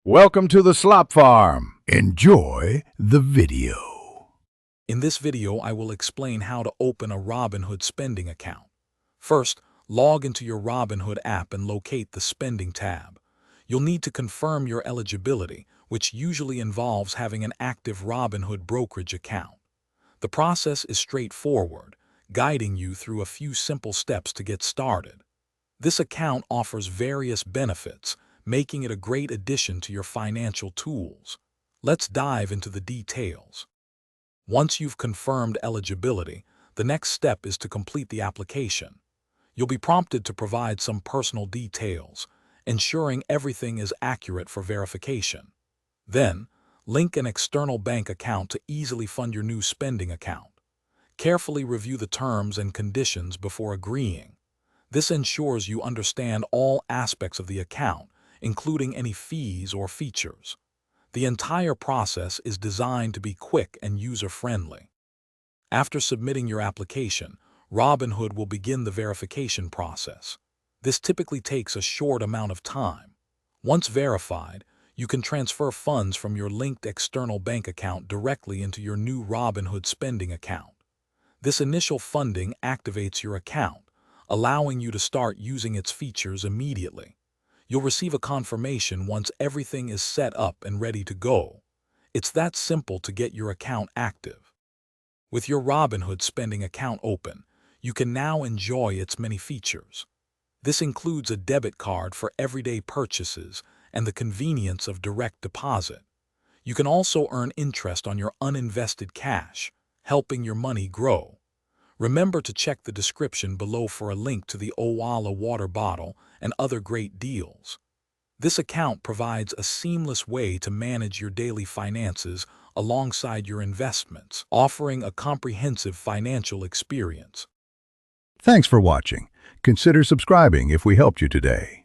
Welcome to the Slop Farm. Enjoy the video. In this video, I will explain how to open a Robinhood spending account. First, log into your Robinhood app and locate the Spending tab. You'll need to confirm your eligibility, which usually involves having an active Robinhood brokerage account. The process is straightforward, guiding you through a few simple steps to get started. This account offers various benefits, making it a great addition to your financial tools. Let's dive into the details. Once you've confirmed eligibility, the next step is to complete the application. You'll be prompted to provide some personal details, ensuring everything is accurate for verification. Then, link an external bank account to easily fund your new spending account. Carefully review the terms and conditions before agreeing. This ensures you understand all aspects of the account, including any fees or features. The entire process is designed to be quick and user-friendly. After submitting your application, Robinhood will begin the verification process. This typically takes a short amount of time. Once verified, you can transfer funds from your linked external bank account directly into your new Robinhood spending account. This initial funding activates your account, allowing you to start using its features immediately. You'll receive a confirmation once everything is set up and ready to go. It's that simple to get your account active. With your Robinhood spending account open, you can now enjoy its many features. This includes a debit card for everyday purchases and the convenience of direct deposit. You can also earn interest on your uninvested cash, helping your money grow. Remember to check the description below for a link to the Owala water bottle and other great deals. This account provides a seamless way to manage your daily finances alongside your investments, offering a comprehensive financial experience. Thanks for watching. Consider subscribing if we helped you today.